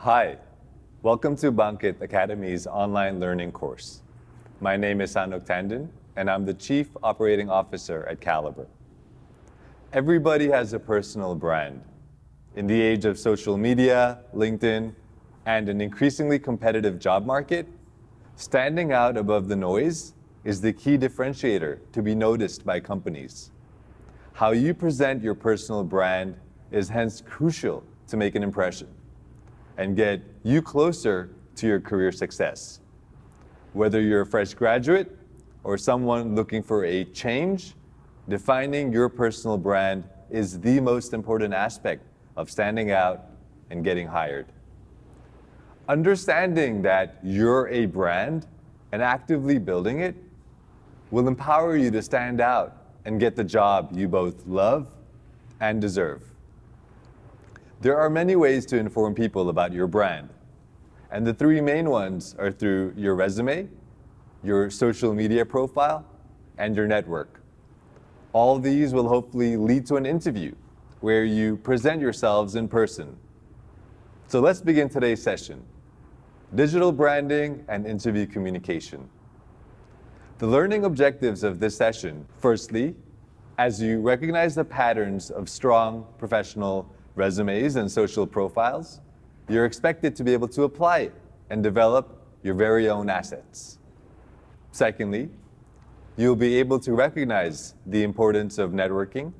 Hi, welcome to Bangkit Academy's online learning course. My name is Sanok Tandon, and I'm the Chief Operating Officer at Caliber. Everybody has a personal brand. In the age of social media, LinkedIn, and an increasingly competitive job market, standing out above the noise is the key differentiator to be noticed by companies. How you present your personal brand is hence crucial to make an impression and get you closer to your career success. Whether you're a fresh graduate or someone looking for a change, defining your personal brand is the most important aspect of standing out and getting hired. Understanding that you're a brand and actively building it will empower you to stand out and get the job you both love and deserve. There are many ways to inform people about your brand, and the three main ones are through your resume, your social media profile, and your network. All these will hopefully lead to an interview where you present yourselves in person. So let's begin today's session. Digital branding and interview communication. The learning objectives of this session, firstly, as you recognize the patterns of strong professional resumes and social profiles, you're expected to be able to apply and develop your very own assets. Secondly, you'll be able to recognize the importance of networking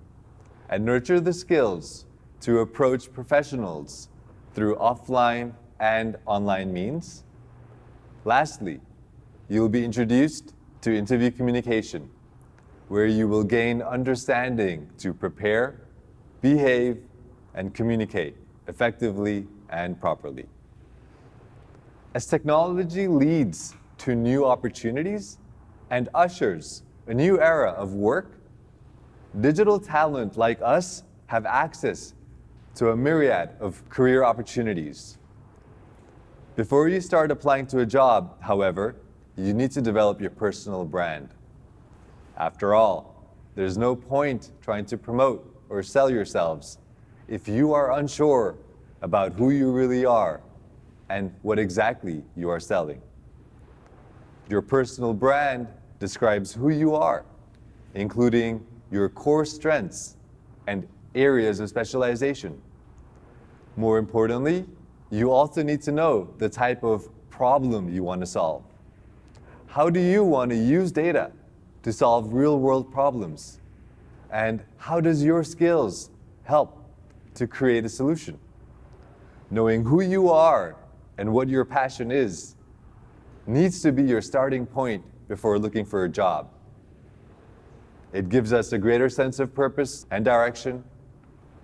and nurture the skills to approach professionals through offline and online means. Lastly, you'll be introduced to interview communication, where you will gain understanding to prepare, behave, and communicate effectively and properly. As technology leads to new opportunities and ushers a new era of work, digital talent like us have access to a myriad of career opportunities. Before you start applying to a job, however, you need to develop your personal brand. After all, there's no point trying to promote or sell yourselves if you are unsure about who you really are and what exactly you are selling. Your personal brand describes who you are, including your core strengths and areas of specialization. More importantly, you also need to know the type of problem you want to solve. How do you want to use data to solve real-world problems? And how does your skills help to create a solution? Knowing who you are and what your passion is needs to be your starting point before looking for a job. It gives us a greater sense of purpose and direction,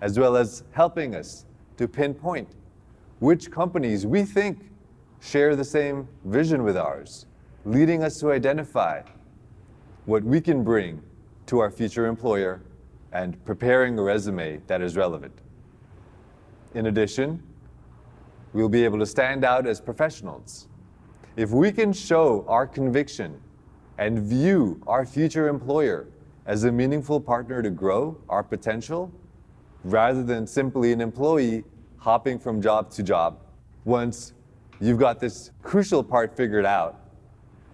as well as helping us to pinpoint which companies we think share the same vision with ours, leading us to identify what we can bring to our future employer and preparing a resume that is relevant. In addition, we'll be able to stand out as professionals. If we can show our conviction and view our future employer as a meaningful partner to grow our potential, rather than simply an employee hopping from job to job, once you've got this crucial part figured out,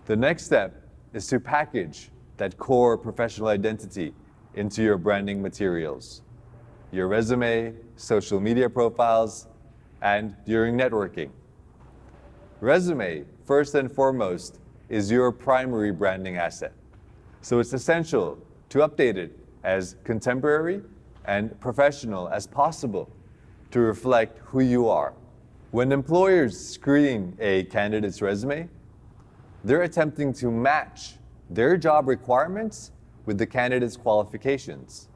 the next step is to package that core professional identity into your branding materials, your resume, social media profiles, and during networking. Resume, first and foremost, is your primary branding asset. So it's essential to update it as contemporary and professional as possible to reflect who you are. When employers screen a candidate's resume, they're attempting to match their job requirements with the candidate's qualifications.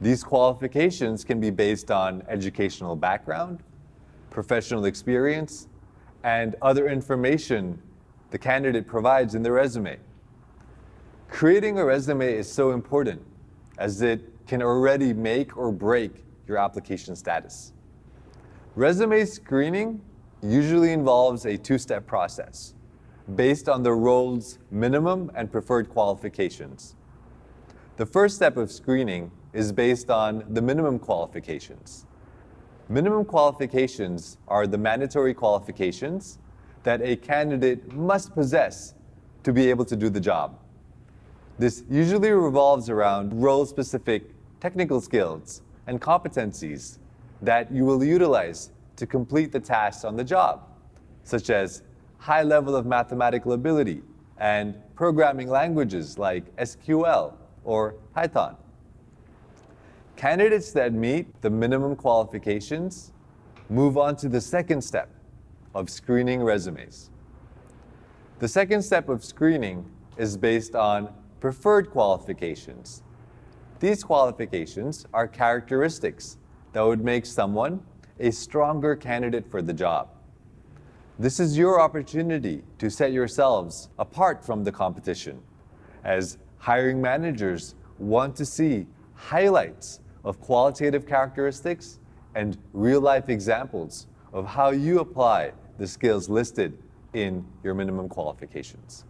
These qualifications can be based on educational background, professional experience, and other information the candidate provides in their resume. Creating a resume is so important as it can already make or break your application status. Resume screening usually involves a two-step process based on the role's minimum and preferred qualifications. The first step of screening is based on the minimum qualifications. Minimum qualifications are the mandatory qualifications that a candidate must possess to be able to do the job. This usually revolves around role-specific technical skills and competencies that you will utilize to complete the tasks on the job, such as high level of mathematical ability and programming languages like SQL or Python. Candidates that meet the minimum qualifications move on to the second step of screening resumes. The second step of screening is based on preferred qualifications. These qualifications are characteristics that would make someone a stronger candidate for the job. This is your opportunity to set yourselves apart from the competition, as hiring managers want to see highlights of qualitative characteristics and real-life examples of how you apply the skills listed in your minimum qualifications.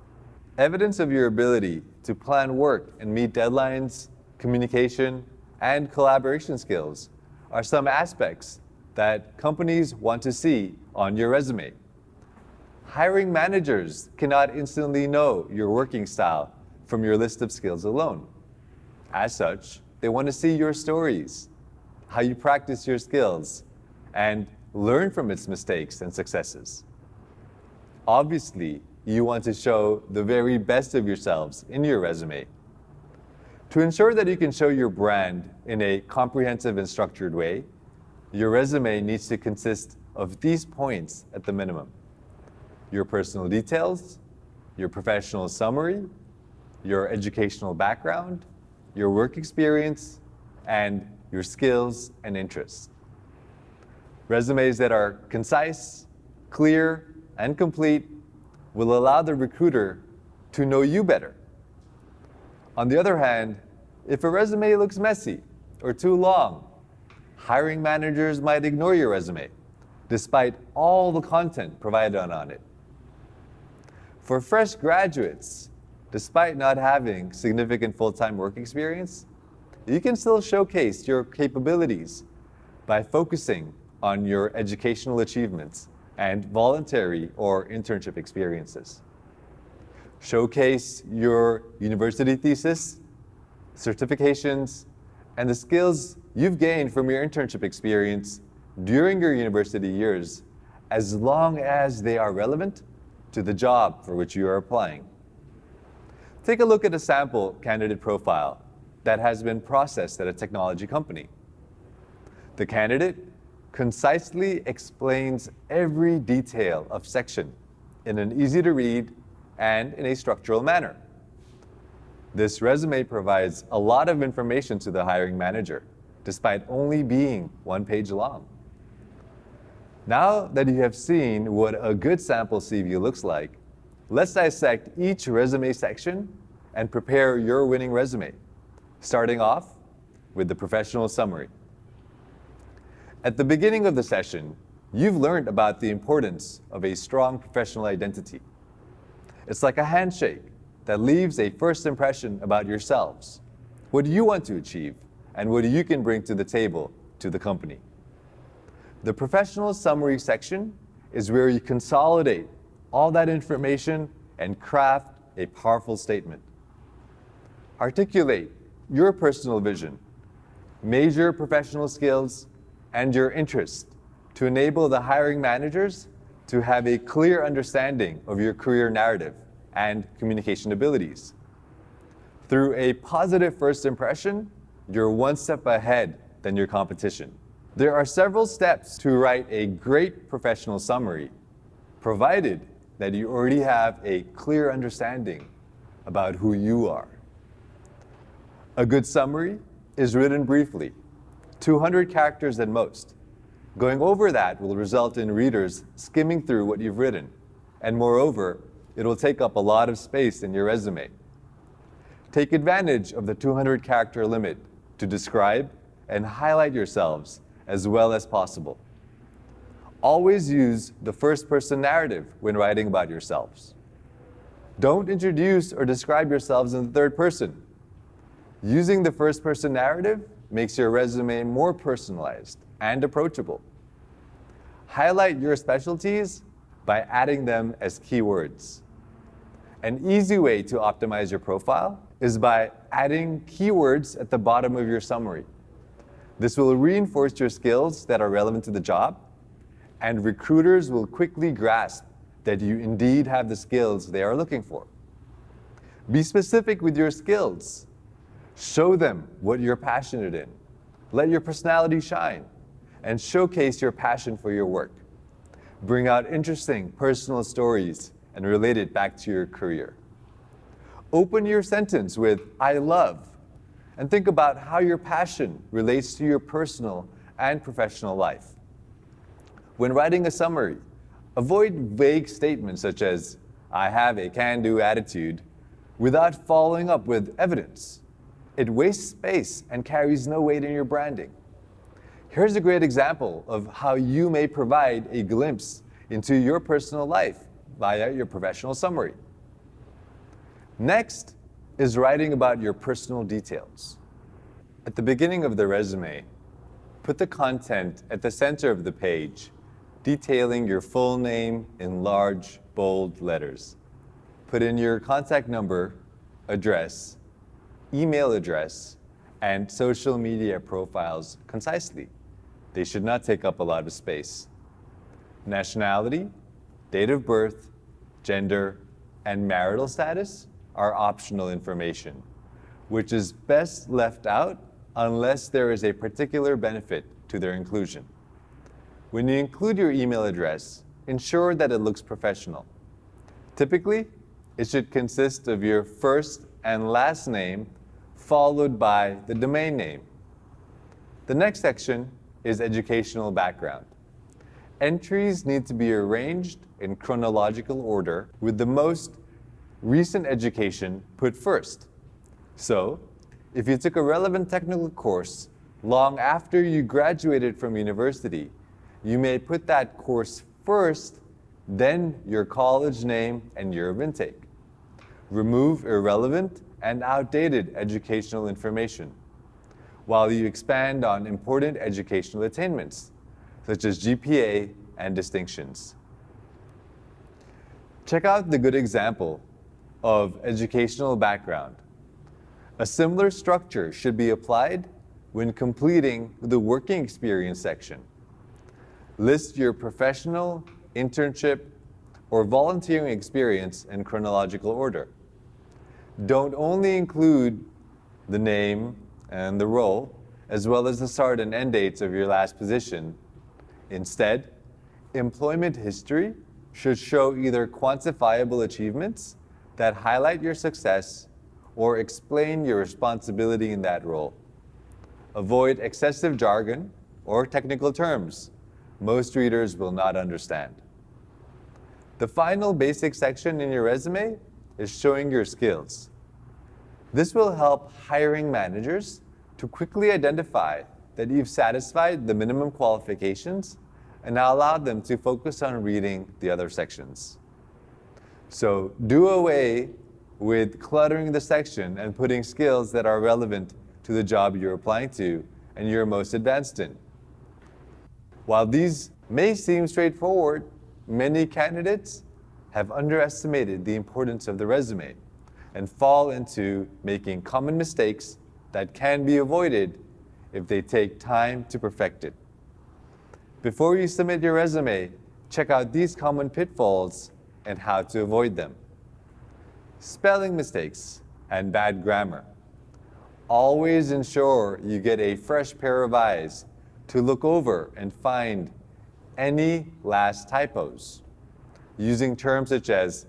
Evidence of your ability to plan work and meet deadlines, communication, and collaboration skills are some aspects that companies want to see on your resume. Hiring managers cannot instantly know your working style from your list of skills alone. As such, they want to see your stories, how you practice your skills, and learn from its mistakes and successes. Obviously, you want to show the very best of yourselves in your resume. To ensure that you can show your brand in a comprehensive and structured way, your resume needs to consist of these points at the minimum: your personal details, your professional summary, your educational background, your work experience, and your skills and interests. Resumes that are concise, clear, and complete will allow the recruiter to know you better. On the other hand, if a resume looks messy or too long, hiring managers might ignore your resume, despite all the content provided on it. For fresh graduates, despite not having significant full-time work experience, you can still showcase your capabilities by focusing on your educational achievements and voluntary or internship experiences. Showcase your university thesis, certifications, and the skills you've gained from your internship experience during your university years, as long as they are relevant to the job for which you are applying. Take a look at a sample candidate profile that has been processed at a technology company. The candidate concisely explains every detail of section in an easy-to-read and in a structural manner. This resume provides a lot of information to the hiring manager, despite only being one page long. Now that you have seen what a good sample CV looks like, let's dissect each resume section and prepare your winning resume, starting off with the professional summary. At the beginning of the session, you've learned about the importance of a strong professional identity. It's like a handshake that leaves a first impression about yourselves, what you want to achieve, and what you can bring to the table to the company. The professional summary section is where you consolidate all that information and craft a powerful statement. Articulate your personal vision, major professional skills, and your interests to enable the hiring managers to have a clear understanding of your career narrative and communication abilities. Through a positive first impression, you're one step ahead than your competition. There are several steps to write a great professional summary, provided that you already have a clear understanding about who you are. A good summary is written briefly, 200 characters at most. Going over that will result in readers skimming through what you've written, and moreover, it will take up a lot of space in your resume. Take advantage of the 200 character limit to describe and highlight yourselves as well as possible. Always use the first person narrative when writing about yourselves. Don't introduce or describe yourselves in the third person. Using the first person narrative makes your resume more personalized and approachable. Highlight your specialties by adding them as keywords. An easy way to optimize your profile is by adding keywords at the bottom of your summary. This will reinforce your skills that are relevant to the job, and recruiters will quickly grasp that you indeed have the skills they are looking for. Be specific with your skills. Show them what you're passionate in. Let your personality shine, and showcase your passion for your work. Bring out interesting personal stories and relate it back to your career. Open your sentence with "I love," and think about how your passion relates to your personal and professional life. When writing a summary, avoid vague statements such as "I have a can-do attitude" without following up with evidence. It wastes space and carries no weight in your branding. Here's a great example of how you may provide a glimpse into your personal life via your professional summary. Next is writing about your personal details. At the beginning of the resume, put the content at the center of the page, detailing your full name in large, bold letters. Put in your contact number, address, email address, and social media profiles concisely. They should not take up a lot of space. Nationality, date of birth, gender, and marital status are optional information, which is best left out unless there is a particular benefit to their inclusion. When you include your email address, ensure that it looks professional. Typically, it should consist of your first and last name followed by the domain name. The next section is educational background. Entries need to be arranged in chronological order with the most recent education put first. So, if you took a relevant technical course long after you graduated from university, you may put that course first, then your college name and year of intake. Remove irrelevant and outdated educational information, while you expand on important educational attainments, such as GPA and distinctions. Check out the good example of educational background. A similar structure should be applied when completing the working experience section. List your professional, internship, or volunteering experience in chronological order. Don't only include the name and the role, as well as the start and end dates of your last position. Instead, employment history should show either quantifiable achievements that highlight your success or explain your responsibility in that role. Avoid excessive jargon or technical terms most readers will not understand. The final basic section in your resume is showing your skills. This will help hiring managers to quickly identify that you've satisfied the minimum qualifications and allow them to focus on reading the other sections. So do away with cluttering the section and putting skills that are relevant to the job you're applying to and you're most advanced in. While these may seem straightforward, many candidates have underestimated the importance of the resume and fall into making common mistakes that can be avoided if they take time to perfect it. Before you submit your resume, check out these common pitfalls and how to avoid them. Spelling mistakes and bad grammar. Always ensure you get a fresh pair of eyes to look over and find any last typos. Using terms such as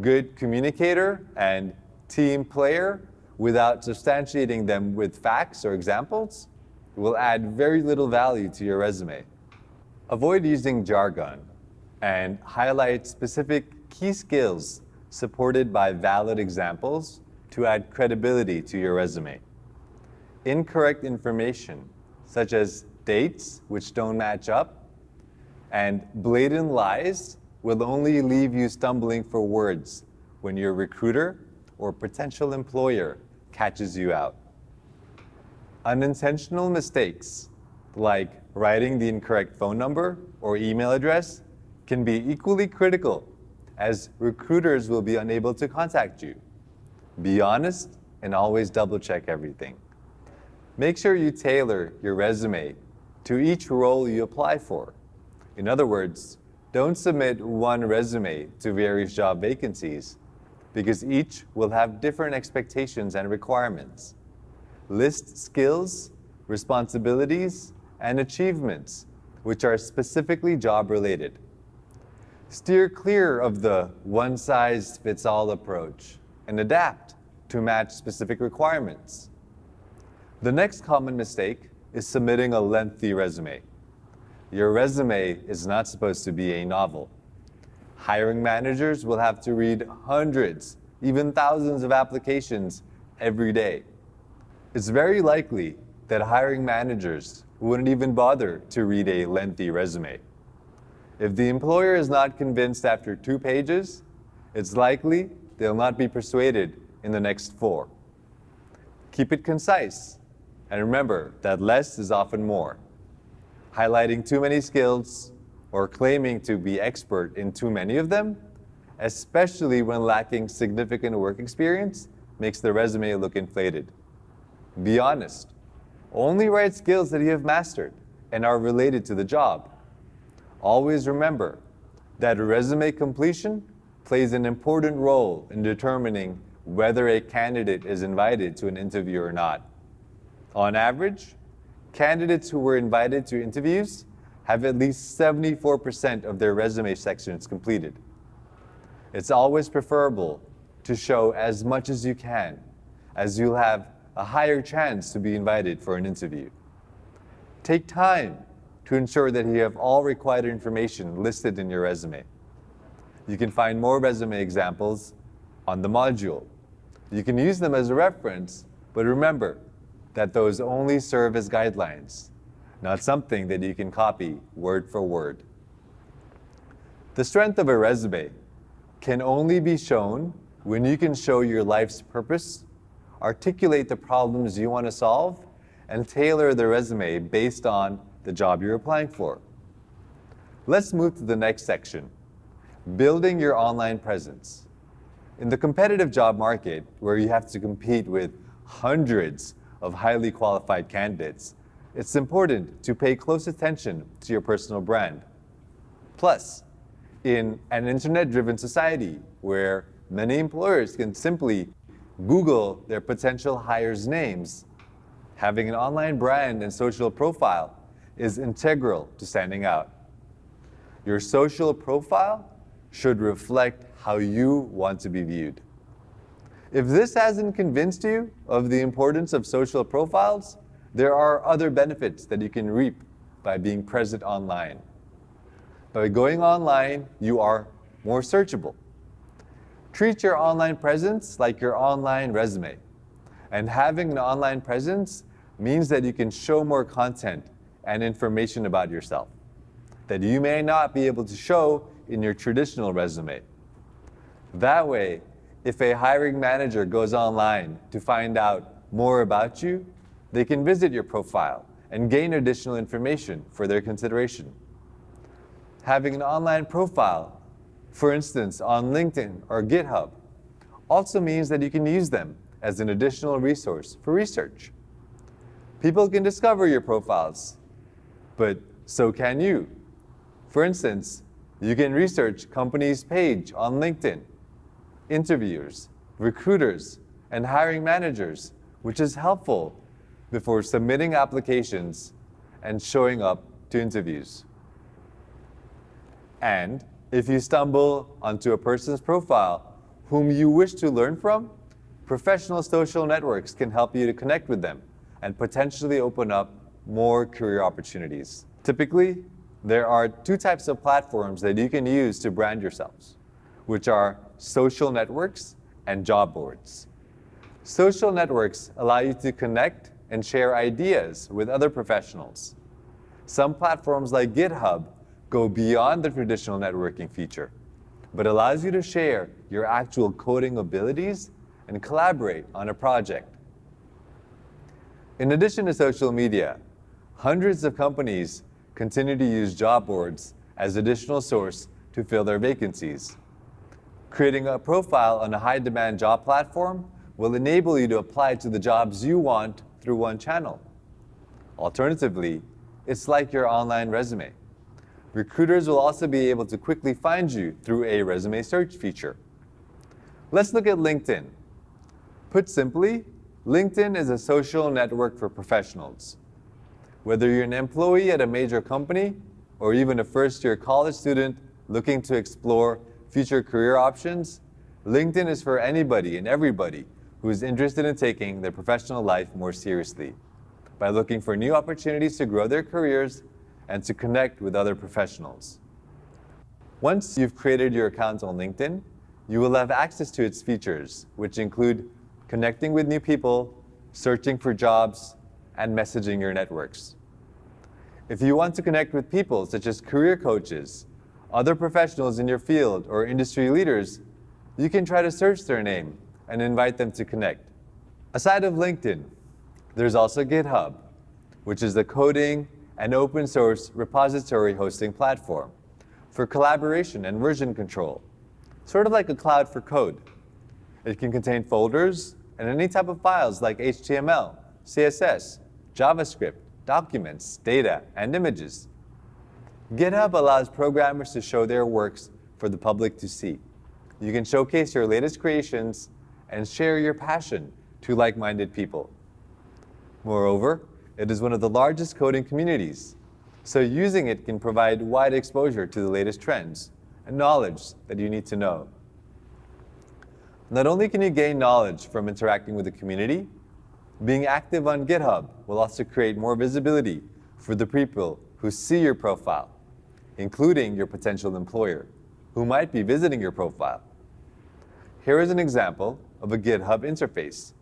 good communicator and team player without substantiating them with facts or examples will add very little value to your resume. Avoid using jargon and highlight specific key skills supported by valid examples to add credibility to your resume. Incorrect information, such as dates which don't match up, and blatant lies will only leave you stumbling for words when your recruiter or potential employer catches you out. Unintentional mistakes like writing the incorrect phone number or email address, can be equally critical, as recruiters will be unable to contact you. Be honest and always double check everything. Make sure you tailor your resume to each role you apply for. In other words, don't submit one resume to various job vacancies, because each will have different expectations and requirements. List skills, responsibilities, and achievements which are specifically job-related. Steer clear of the one-size-fits-all approach and adapt to match specific requirements. The next common mistake is submitting a lengthy resume. Your resume is not supposed to be a novel. Hiring managers will have to read hundreds, even thousands of applications every day. It's very likely that hiring managers wouldn't even bother to read a lengthy resume. If the employer is not convinced after 2 pages, it's likely they'll not be persuaded in the next 4. Keep it concise, and remember that less is often more. Highlighting too many skills or claiming to be expert in too many of them, especially when lacking significant work experience, makes the resume look inflated. Be honest. Only write skills that you have mastered and are related to the job. Always remember that resume completion plays an important role in determining whether a candidate is invited to an interview or not. On average, candidates who were invited to interviews have at least 74% of their resume sections completed. It's always preferable to show as much as you can, as you'll have a higher chance to be invited for an interview. Take time to ensure that you have all required information listed in your resume. You can find more resume examples on the module. You can use them as a reference, but remember that those only serve as guidelines, not something that you can copy word for word. The strength of a resume can only be shown when you can show your life's purpose, articulate the problems you want to solve, and tailor the resume based on the job you're applying for. Let's move to the next section, building your online presence. In the competitive job market, where you have to compete with hundreds of highly qualified candidates, it's important to pay close attention to your personal brand. Plus, in an internet-driven society where many employers can simply Google their potential hires' names, having an online brand and social profile is integral to standing out. Your social profile should reflect how you want to be viewed. If this hasn't convinced you of the importance of social profiles, there are other benefits that you can reap by being present online. By going online, you are more searchable. Treat your online presence like your online resume. And having an online presence means that you can show more content and information about yourself that you may not be able to show in your traditional resume. That way, if a hiring manager goes online to find out more about you, they can visit your profile and gain additional information for their consideration. Having an online profile, for instance, on LinkedIn or GitHub, also means that you can use them as an additional resource for research. People can discover your profiles, but so can you. For instance, you can research companies' page on LinkedIn, interviewers, recruiters, and hiring managers, which is helpful before submitting applications and showing up to interviews. And if you stumble onto a person's profile whom you wish to learn from, professional social networks can help you to connect with them and potentially open up more career opportunities. Typically, there are 2 types of platforms that you can use to brand yourselves, which are social networks and job boards. Social networks allow you to connect and share ideas with other professionals. Some platforms like GitHub go beyond the traditional networking feature, but allows you to share your actual coding abilities and collaborate on a project. In addition to social media, Hundreds of companies continue to use job boards as additional source to fill their vacancies. Creating a profile on a high-demand job platform will enable you to apply to the jobs you want through one channel. Alternatively, it's like your online resume. Recruiters will also be able to quickly find you through a resume search feature. Let's look at LinkedIn. Put simply, LinkedIn is a social network for professionals. Whether you're an employee at a major company or even a first-year college student looking to explore future career options, LinkedIn is for anybody and everybody who is interested in taking their professional life more seriously by looking for new opportunities to grow their careers and to connect with other professionals. Once you've created your account on LinkedIn, you will have access to its features, which include connecting with new people, searching for jobs, and messaging your networks. If you want to connect with people such as career coaches, other professionals in your field, or industry leaders, you can try to search their name and invite them to connect. Aside of LinkedIn, there's also GitHub, which is the coding and open source repository hosting platform for collaboration and version control, sort of like a cloud for code. It can contain folders and any type of files like HTML, CSS, JavaScript, documents, data, and images. GitHub allows programmers to show their works for the public to see. You can showcase your latest creations and share your passion to like-minded people. Moreover, it is one of the largest coding communities, so using it can provide wide exposure to the latest trends and knowledge that you need to know. Not only can you gain knowledge from interacting with the community, being active on GitHub will also create more visibility for the people who see your profile, including your potential employer, who might be visiting your profile. Here is an example of a GitHub interface,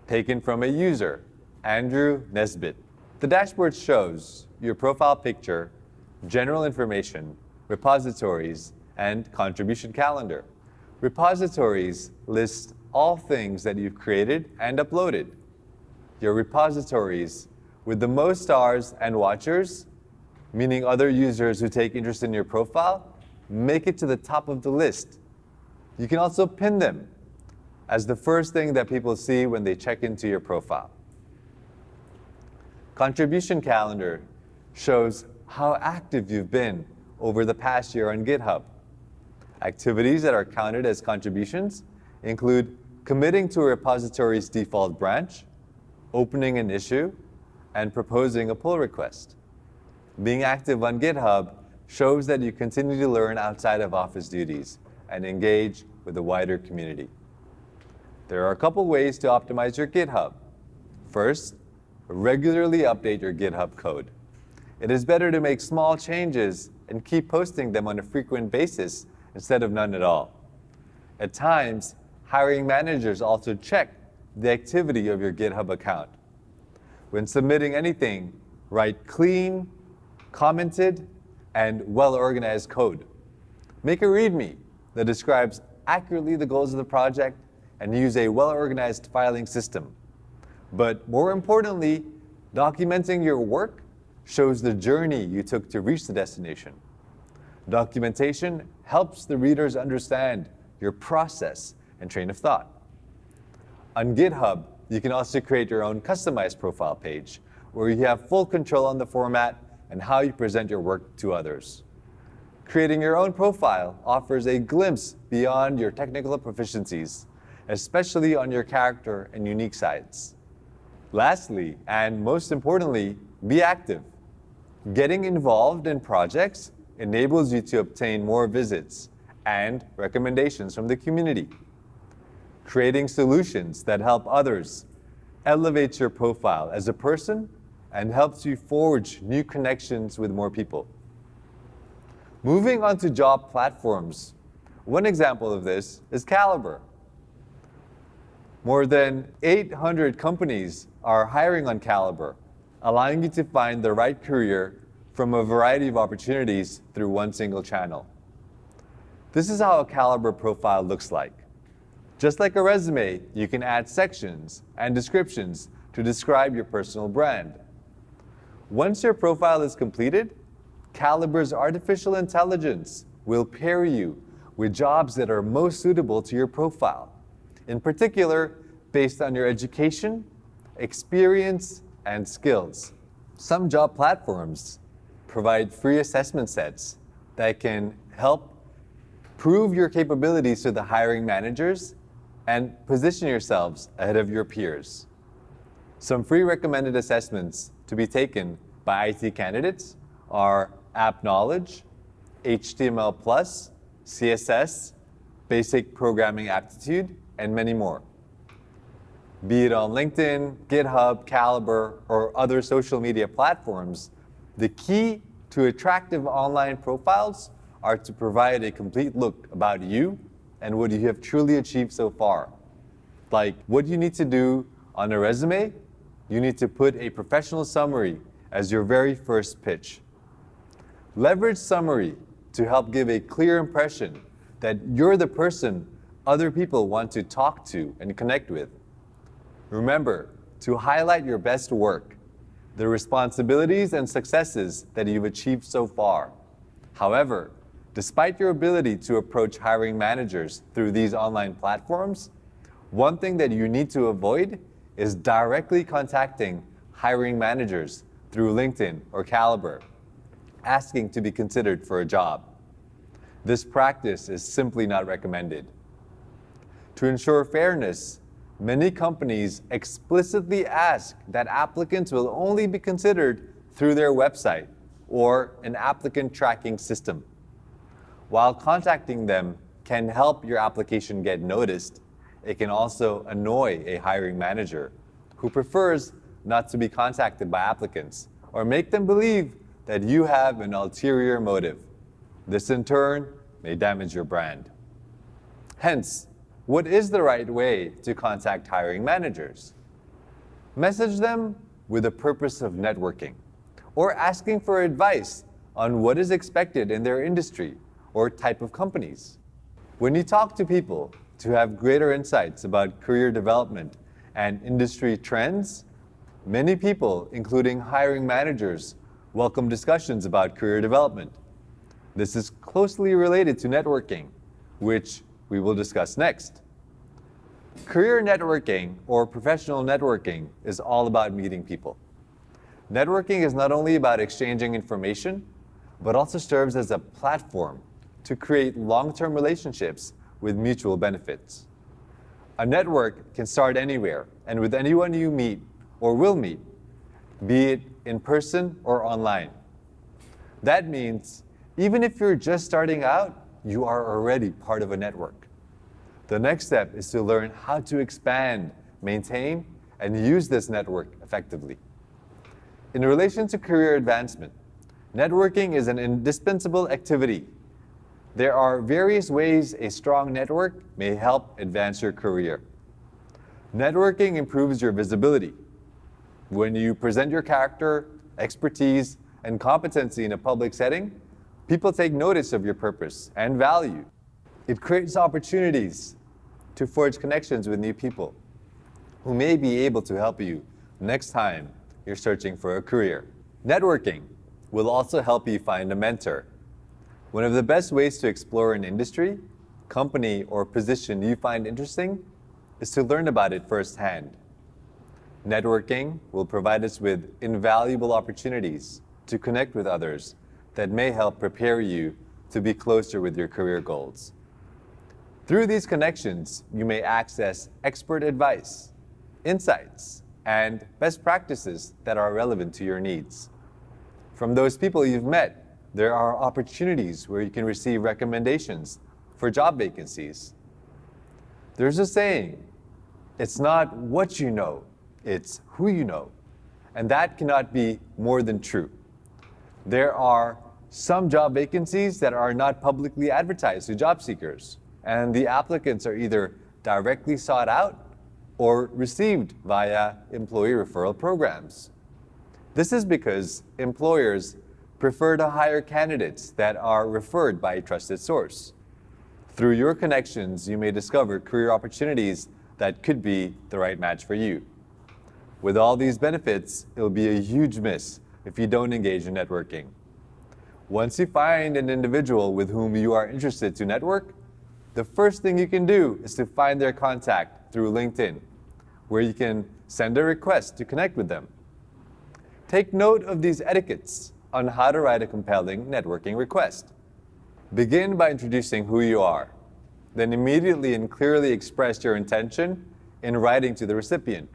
taken from a user, Andrew Nesbitt. The dashboard shows your profile picture, general information, repositories, and contribution calendar. Repositories list all things that you've created and uploaded. Your repositories with the most stars and watchers, meaning other users who take interest in your profile, make it to the top of the list. You can also pin them as the first thing that people see when they check into your profile. Contribution calendar shows how active you've been over the past year on GitHub. Activities that are counted as contributions include committing to a repository's default branch, opening an issue, and proposing a pull request. Being active on GitHub shows that you continue to learn outside of office duties and engage with the wider community. There are a couple ways to optimize your GitHub. First, regularly update your GitHub code. It is better to make small changes and keep posting them on a frequent basis instead of none at all. At times, hiring managers also check the activity of your GitHub account. When submitting anything, write clean, commented, and well-organized code. Make a README that describes accurately the goals of the project and use a well-organized filing system. But more importantly, documenting your work shows the journey you took to reach the destination. Documentation helps the readers understand your process and train of thought. On GitHub, you can also create your own customized profile page where you have full control on the format and how you present your work to others. Creating your own profile offers a glimpse beyond your technical proficiencies, especially on your character and unique sides. Lastly, and most importantly, be active. Getting involved in projects enables you to obtain more visits and recommendations from the community. Creating solutions that help others elevates your profile as a person and helps you forge new connections with more people. Moving on to job platforms, one example of this is Caliber. More than 800 companies are hiring on Caliber, allowing you to find the right career from a variety of opportunities through one single channel. This is how a Caliber profile looks like. Just like a resume, you can add sections and descriptions to describe your personal brand. Once your profile is completed, Caliber's artificial intelligence will pair you with jobs that are most suitable to your profile, in particular, based on your education, experience, and skills. Some job platforms provide free assessment sets that can help prove your capabilities to the hiring managers and position yourselves ahead of your peers. Some free recommended assessments to be taken by IT candidates are App Knowledge, HTML+, CSS, Basic Programming Aptitude, and many more. Be it on LinkedIn, GitHub, Caliber, or other social media platforms, the key to attractive online profiles are to provide a complete look about you and what you have truly achieved so far. Like what you need to do on a resume, you need to put a professional summary as your very first pitch. Leverage summary to help give a clear impression that you're the person other people want to talk to and connect with. Remember to highlight your best work, the responsibilities and successes that you've achieved so far. However, despite your ability to approach hiring managers through these online platforms, one thing that you need to avoid is directly contacting hiring managers through LinkedIn or Caliber, asking to be considered for a job. This practice is simply not recommended. To ensure fairness, many companies explicitly ask that applicants will only be considered through their website or an applicant tracking system. While contacting them can help your application get noticed, it can also annoy a hiring manager who prefers not to be contacted by applicants or make them believe that you have an ulterior motive. This in turn may damage your brand. Hence, what is the right way to contact hiring managers? Message them with the purpose of networking or asking for advice on what is expected in their industry or type of companies. When you talk to people to have greater insights about career development and industry trends, many people, including hiring managers, welcome discussions about career development. This is closely related to networking, which we will discuss next. Career networking or professional networking is all about meeting people. Networking is not only about exchanging information, but also serves as a platform to create long-term relationships with mutual benefits. A network can start anywhere and with anyone you meet or will meet, be it in person or online. That means even if you're just starting out, you are already part of a network. The next step is to learn how to expand, maintain, and use this network effectively. In relation to career advancement, networking is an indispensable activity. There are various ways a strong network may help advance your career. Networking improves your visibility. When you present your character, expertise, and competency in a public setting, people take notice of your purpose and value. It creates opportunities to forge connections with new people who may be able to help you next time you're searching for a career. Networking will also help you find a mentor. One of the best ways to explore an industry, company, or position you find interesting is to learn about it firsthand. Networking will provide us with invaluable opportunities to connect with others that may help prepare you to be closer with your career goals. Through these connections, you may access expert advice, insights, and best practices that are relevant to your needs. From those people you've met, there are opportunities where you can receive recommendations for job vacancies. There's a saying, it's not what you know, it's who you know. And that cannot be more than true. There are some job vacancies that are not publicly advertised to job seekers, and the applicants are either directly sought out or received via employee referral programs. This is because employers prefer to hire candidates that are referred by a trusted source. Through your connections, you may discover career opportunities that could be the right match for you. With all these benefits, it will be a huge miss if you don't engage in networking. Once you find an individual with whom you are interested to network, the first thing you can do is to find their contact through LinkedIn, where you can send a request to connect with them. Take note of these etiquettes on how to write a compelling networking request. Begin by introducing who you are, then immediately and clearly express your intention in writing to the recipient,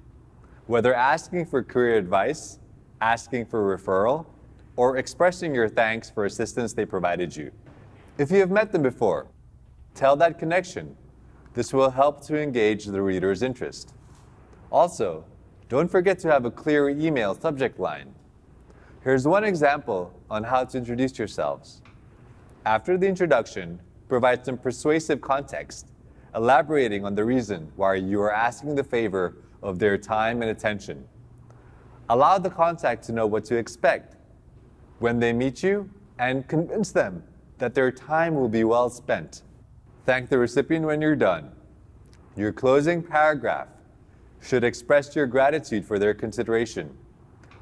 whether asking for career advice, asking for a referral, or expressing your thanks for assistance they provided you. If you have met them before, tell that connection. This will help to engage the reader's interest. Also, don't forget to have a clear email subject line. Here's one example on how to introduce yourselves. After the introduction, provide some persuasive context, elaborating on the reason why you are asking the favor of their time and attention. Allow the contact to know what to expect when they meet you and convince them that their time will be well spent. Thank the recipient when you're done. Your closing paragraph should express your gratitude for their consideration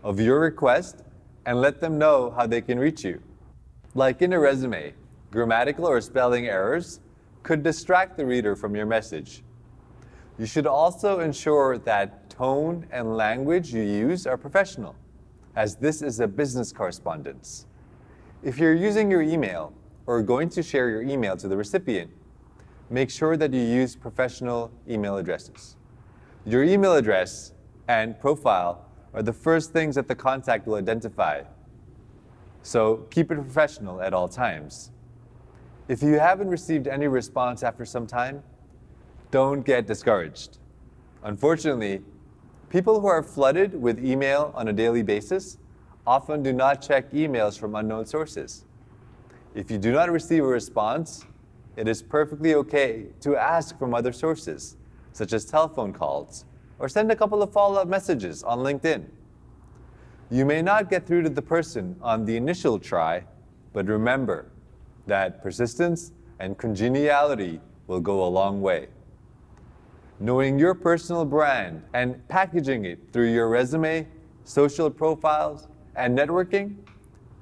of your request and let them know how they can reach you. Like in a resume, grammatical or spelling errors could distract the reader from your message. You should also ensure that tone and language you use are professional, as this is a business correspondence. If you're using your email or going to share your email to the recipient, make sure that you use professional email addresses. Your email address and profile are the first things that the contact will identify. So keep it professional at all times. If you haven't received any response after some time, don't get discouraged. Unfortunately, people who are flooded with email on a daily basis often do not check emails from unknown sources. If you do not receive a response, it is perfectly okay to ask from other sources, such as telephone calls, or send a couple of follow-up messages on LinkedIn. You may not get through to the person on the initial try, but remember that persistence and congeniality will go a long way. Knowing your personal brand and packaging it through your resume, social profiles, and networking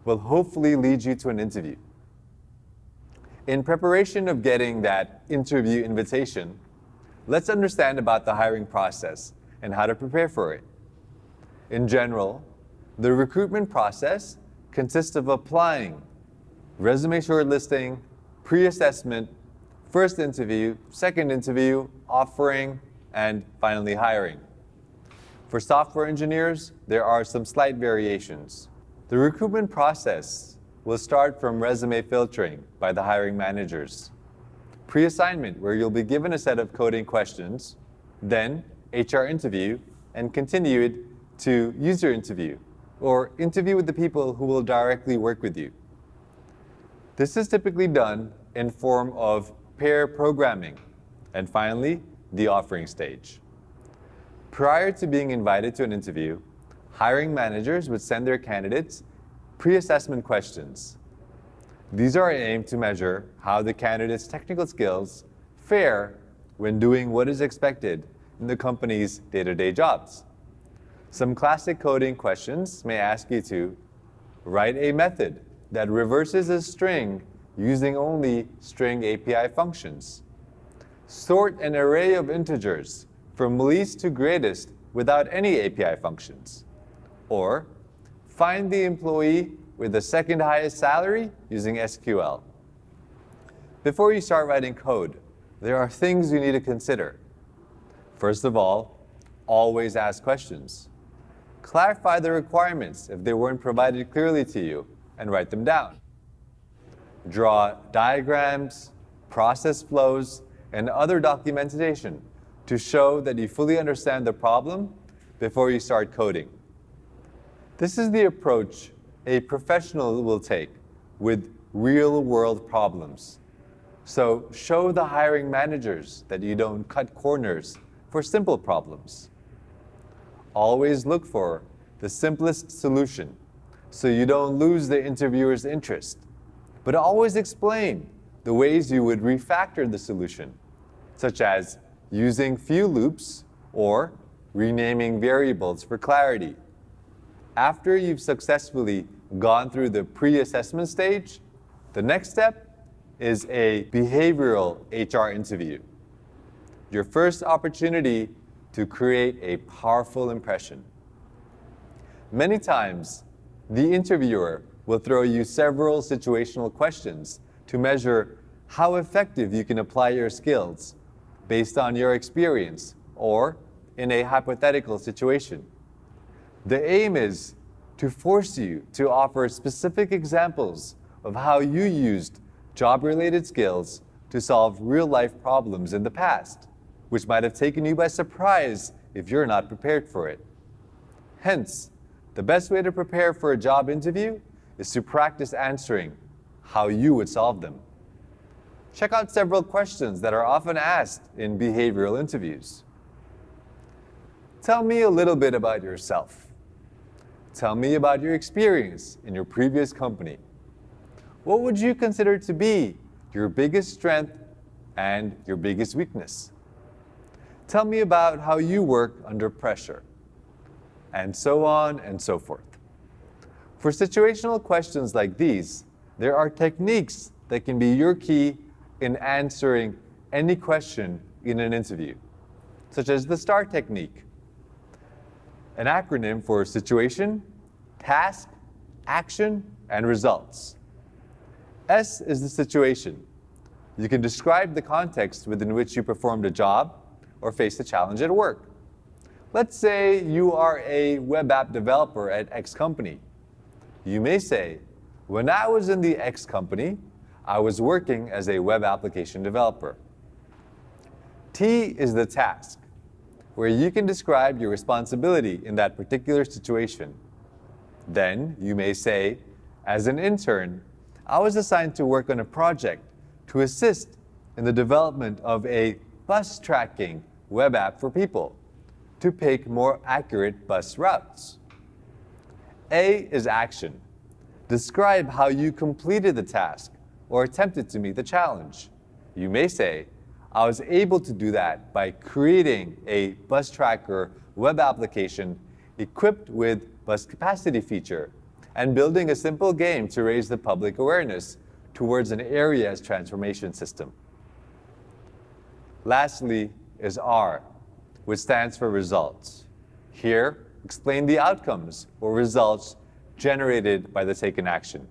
will hopefully lead you to an interview. In preparation of getting that interview invitation, let's understand about the hiring process and how to prepare for it. In general, the recruitment process consists of applying, resume shortlisting, pre-assessment, first interview, second interview, offering, and finally hiring. For software engineers, there are some slight variations. The recruitment process will start from resume filtering by the hiring managers, pre-assignment, where you'll be given a set of coding questions, then HR interview, and continue it to user interview, or interview with the people who will directly work with you. This is typically done in form of pair programming, and finally, the offering stage. Prior to being invited to an interview, hiring managers would send their candidates pre-assessment questions. These are aimed to measure how the candidate's technical skills fare when doing what is expected in the company's day-to-day jobs. Some classic coding questions may ask you to write a method that reverses a string using only string API functions. Sort an array of integers from least to greatest without any API functions. Or find the employee with the second highest salary using SQL. Before you start writing code, there are things you need to consider. First of all, always ask questions. Clarify the requirements if they weren't provided clearly to you, and write them down. Draw diagrams, process flows, and other documentation to show that you fully understand the problem before you start coding. This is the approach a professional will take with real-world problems. So show the hiring managers that you don't cut corners for simple problems. Always look for the simplest solution so you don't lose the interviewer's interest. But always explain the ways you would refactor the solution, such as using few loops or renaming variables for clarity. After you've successfully gone through the pre-assessment stage, the next step is a behavioral HR interview. Your first opportunity to create a powerful impression. Many times, the interviewer will throw you several situational questions to measure how effective you can apply your skills based on your experience or in a hypothetical situation. The aim is to force you to offer specific examples of how you used job-related skills to solve real-life problems in the past, which might have taken you by surprise if you're not prepared for it. Hence, the best way to prepare for a job interview is to practice answering how you would solve them. Check out several questions that are often asked in behavioral interviews. Tell me a little bit about yourself. Tell me about your experience in your previous company. What would you consider to be your biggest strength and your biggest weakness? Tell me about how you work under pressure, and so on and so forth. For situational questions like these, there are techniques that can be your key in answering any question in an interview, such as the STAR technique, an acronym for situation, task, action, and results. S is the situation. You can describe the context within which you performed a job or faced a challenge at work. Let's say you are a web app developer at X company. You may say, when I was in the X company, I was working as a web application developer. T is the task, where you can describe your responsibility in that particular situation. Then you may say, as an intern, I was assigned to work on a project to assist in the development of a bus tracking web app for people to pick more accurate bus routes. A is action. Describe how you completed the task or attempted to meet the challenge. You may say, I was able to do that by creating a bus tracker web application equipped with bus capacity feature and building a simple game to raise the public awareness towards an area's transformation system. Lastly is R, which stands for results. Here, explain the outcomes or results generated by the taken action.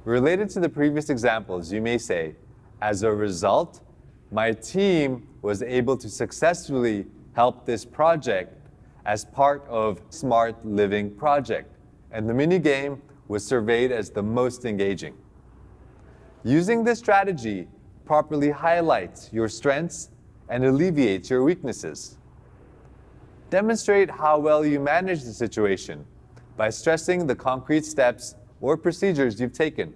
Related to the previous examples, you may say, as a result, my team was able to successfully help this project as part of Smart Living project, and the mini game was surveyed as the most engaging. Using this strategy properly highlights your strengths and alleviates your weaknesses. Demonstrate how well you manage the situation by stressing the concrete steps or procedures you've taken.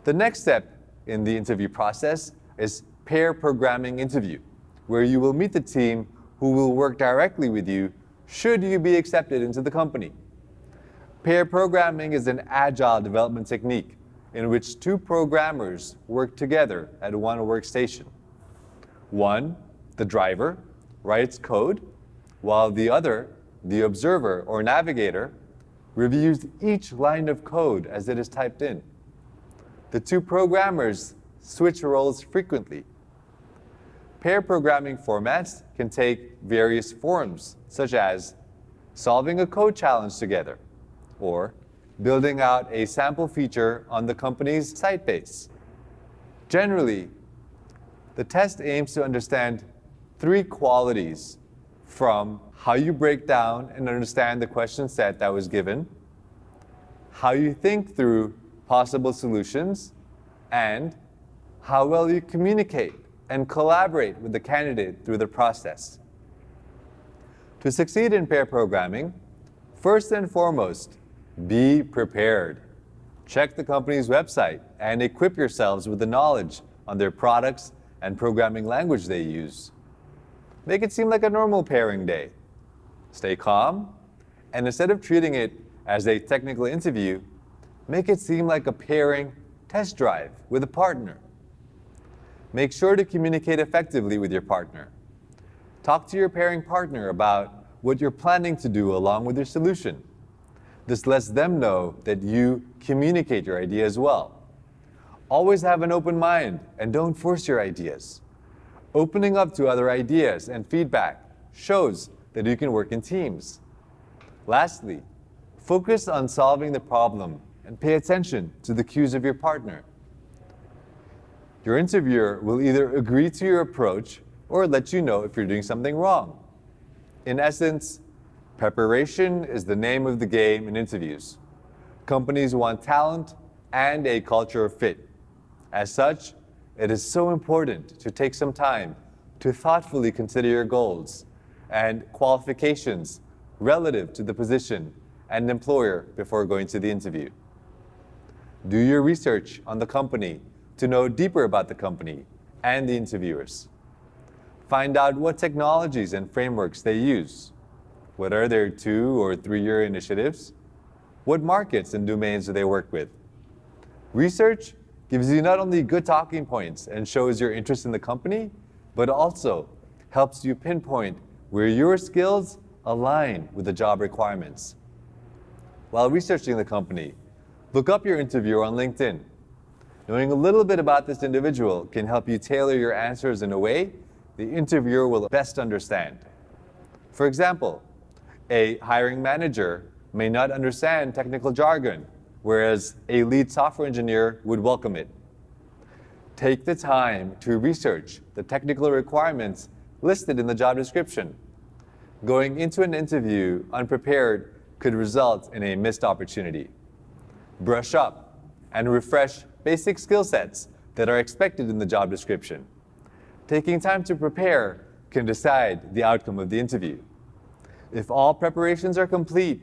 The next step in the interview process is pair programming interview, where you will meet the team who will work directly with you should you be accepted into the company. Pair programming is an agile development technique in which two programmers work together at one workstation. One, the driver, writes code, while the other, the observer or navigator, reviews each line of code as it is typed in. The two programmers switch roles frequently. Pair programming formats can take various forms, such as solving a code challenge together, or building out a sample feature on the company's site base. Generally, the test aims to understand three qualities from how you break down and understand the question set that was given, how you think through possible solutions, and how well you communicate and collaborate with the candidate through the process. To succeed in pair programming, first and foremost, be prepared. Check the company's website and equip yourselves with the knowledge on their products and programming language they use. Make it seem like a normal pairing day. Stay calm, and instead of treating it as a technical interview, make it seem like a pairing test drive with a partner. Make sure to communicate effectively with your partner. Talk to your pairing partner about what you're planning to do along with your solution. This lets them know that you communicate your ideas well. Always have an open mind and don't force your ideas. Opening up to other ideas and feedback shows that you can work in teams. Lastly, focus on solving the problem and pay attention to the cues of your partner. Your interviewer will either agree to your approach or let you know if you're doing something wrong. In essence, preparation is the name of the game in interviews. Companies want talent and a culture fit. As such, it is so important to take some time to thoughtfully consider your goals and qualifications relative to the position and employer before going to the interview. Do your research on the company to know deeper about the company and the interviewers. Find out what technologies and frameworks they use. What are their 2 or 3-year initiatives? What markets and domains do they work with? Research gives you not only good talking points and shows your interest in the company, but also helps you pinpoint where your skills align with the job requirements. While researching the company, look up your interviewer on LinkedIn. Knowing a little bit about this individual can help you tailor your answers in a way the interviewer will best understand. For example, a hiring manager may not understand technical jargon, whereas a lead software engineer would welcome it. Take the time to research the technical requirements listed in the job description. Going into an interview unprepared could result in a missed opportunity. Brush up and refresh basic skill sets that are expected in the job description. Taking time to prepare can decide the outcome of the interview. If all preparations are complete,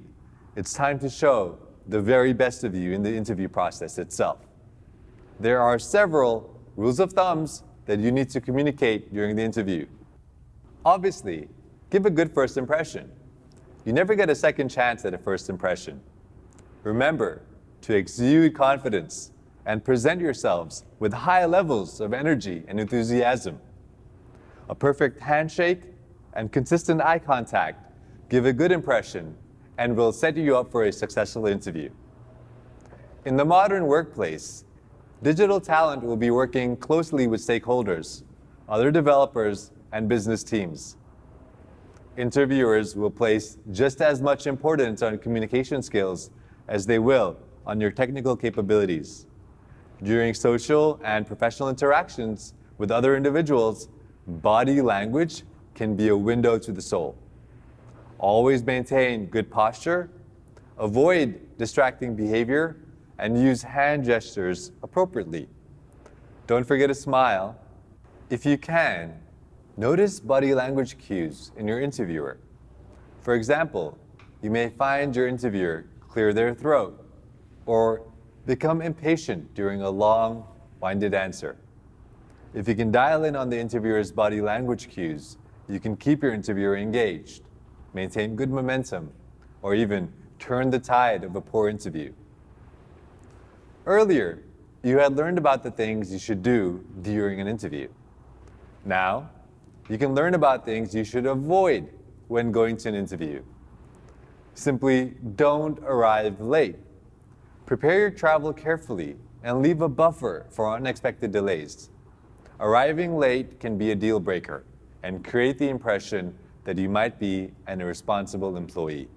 it's time to show the very best of you in the interview process itself. There are several rules of thumbs that you need to communicate during the interview. Obviously, give a good first impression. You never get a second chance at a first impression. Remember to exude confidence and present yourselves with high levels of energy and enthusiasm. A perfect handshake and consistent eye contact give a good impression and will set you up for a successful interview. In the modern workplace, digital talent will be working closely with stakeholders, other developers, and business teams. Interviewers will place just as much importance on communication skills as they will on your technical capabilities. During social and professional interactions with other individuals, body language can be a window to the soul. Always maintain good posture, avoid distracting behavior, and use hand gestures appropriately. Don't forget to smile. If you can, notice body language cues in your interviewer. For example, you may find your interviewer clear their throat or become impatient during a long, winded answer. If you can dial in on the interviewer's body language cues, you can keep your interviewer engaged, maintain good momentum, or even turn the tide of a poor interview. Earlier, you had learned about the things you should do during an interview. Now, you can learn about things you should avoid when going to an interview. Simply don't arrive late. Prepare your travel carefully and leave a buffer for unexpected delays. Arriving late can be a deal breaker and create the impression that you might be an irresponsible employee.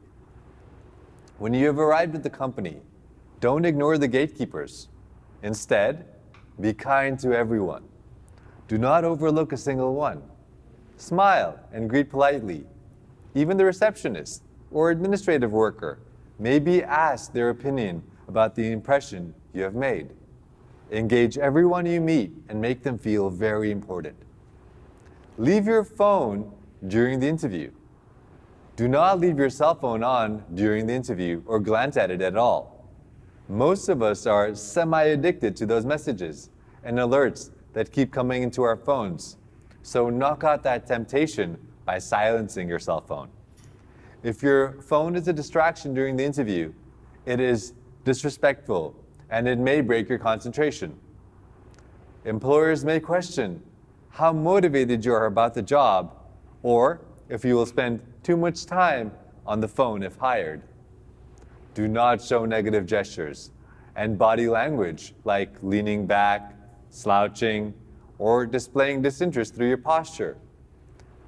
When you have arrived at the company, don't ignore the gatekeepers. Instead, be kind to everyone. Do not overlook a single one. Smile and greet politely. Even the receptionist or administrative worker may be asked their opinion about the impression you have made. Engage everyone you meet and make them feel very important. Leave your phone during the interview. Do not leave your cell phone on during the interview or glance at it at all. Most of us are semi-addicted to those messages and alerts that keep coming into our phones. So knock out that temptation by silencing your cell phone. If your phone is a distraction during the interview, it is disrespectful and it may break your concentration. Employers may question how motivated you are about the job or if you will spend too much time on the phone if hired. Do not show negative gestures and body language like leaning back, slouching, or displaying disinterest through your posture.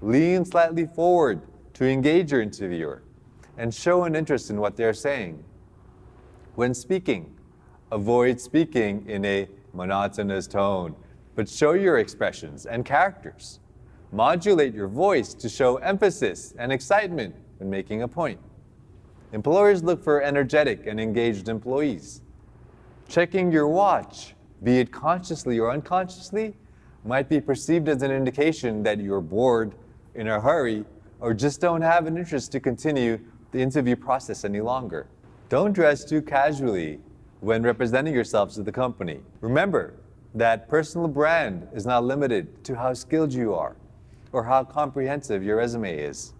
Lean slightly forward to engage your interviewer and show an interest in what they're saying. When speaking, avoid speaking in a monotonous tone, but show your expressions and characters. Modulate your voice to show emphasis and excitement when making a point. Employers look for energetic and engaged employees. Checking your watch, be it consciously or unconsciously, might be perceived as an indication that you're bored, in a hurry, or just don't have an interest to continue the interview process any longer. Don't dress too casually when representing yourselves to the company. Remember that personal brand is not limited to how skilled you are or how comprehensive your resume is.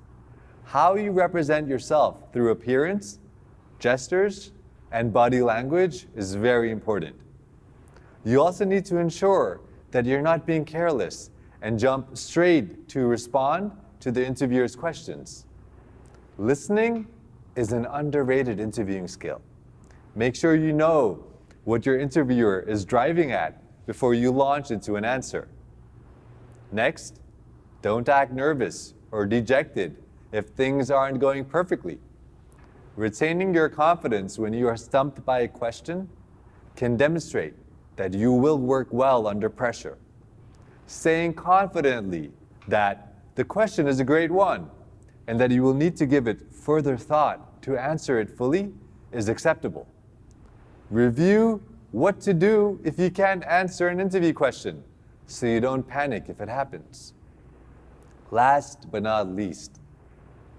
How you represent yourself through appearance, gestures, and body language is very important. You also need to ensure that you're not being careless and jump straight to respond to the interviewer's questions. Listening is an underrated interviewing skill. Make sure you know what your interviewer is driving at before you launch into an answer. Next, don't act nervous or dejected if things aren't going perfectly. Retaining your confidence when you are stumped by a question can demonstrate that you will work well under pressure. Saying confidently that the question is a great one and that you will need to give it further thought to answer it fully is acceptable. Review what to do if you can't answer an interview question so you don't panic if it happens. Last but not least,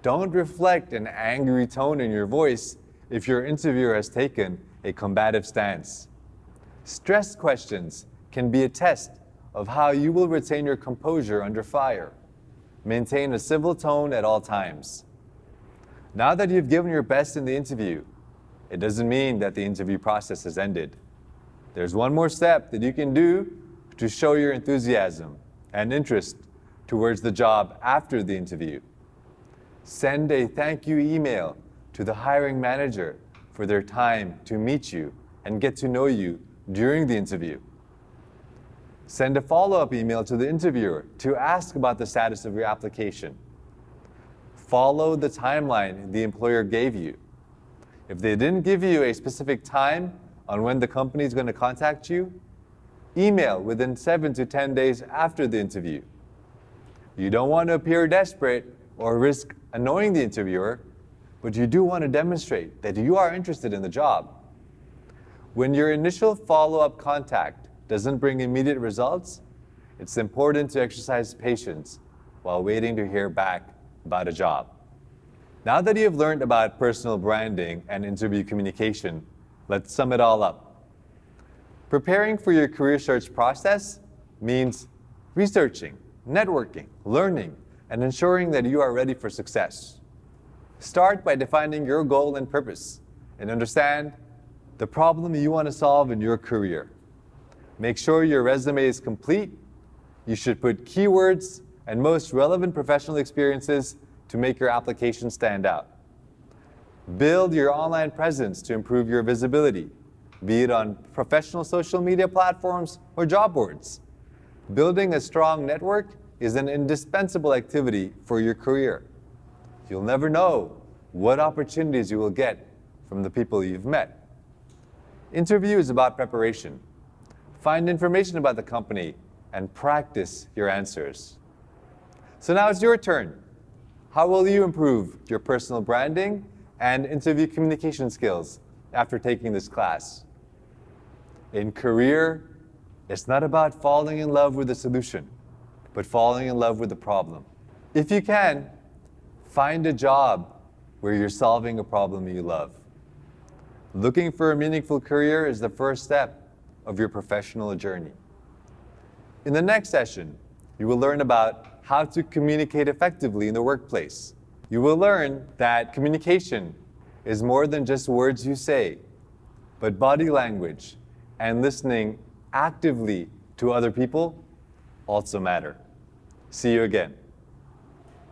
don't reflect an angry tone in your voice if your interviewer has taken a combative stance. Stress questions can be a test of how you will retain your composure under fire. Maintain a civil tone at all times. Now that you've given your best in the interview, it doesn't mean that the interview process has ended. There's one more step that you can do to show your enthusiasm and interest towards the job after the interview. Send a thank you email to the hiring manager for their time to meet you and get to know you during the interview. Send a follow-up email to the interviewer to ask about the status of your application. Follow the timeline the employer gave you. If they didn't give you a specific time on when the company is going to contact you, email within 7 to 10 days after the interview. You don't want to appear desperate or risk annoying the interviewer, but you do want to demonstrate that you are interested in the job. When your initial follow-up contact doesn't bring immediate results, it's important to exercise patience while waiting to hear back about a job. Now that you've learned about personal branding and interview communication, let's sum it all up. Preparing for your career search process means researching, networking, learning, and ensuring that you are ready for success. Start by defining your goal and purpose, and understand the problem you want to solve in your career. Make sure your resume is complete. You should put keywords and most relevant professional experiences to make your application stand out. Build your online presence to improve your visibility, be it on professional social media platforms or job boards. Building a strong network is an indispensable activity for your career. You'll never know what opportunities you will get from the people you've met. Interview is about preparation. Find information about the company and practice your answers. So now it's your turn. How will you improve your personal branding and interview communication skills after taking this class? In career, it's not about falling in love with the solution, but falling in love with the problem. If you can, find a job where you're solving a problem you love. Looking for a meaningful career is the first step of your professional journey. In the next session, you will learn about how to communicate effectively in the workplace. You will learn that communication is more than just words you say, but body language and listening actively to other people also matter. See you again.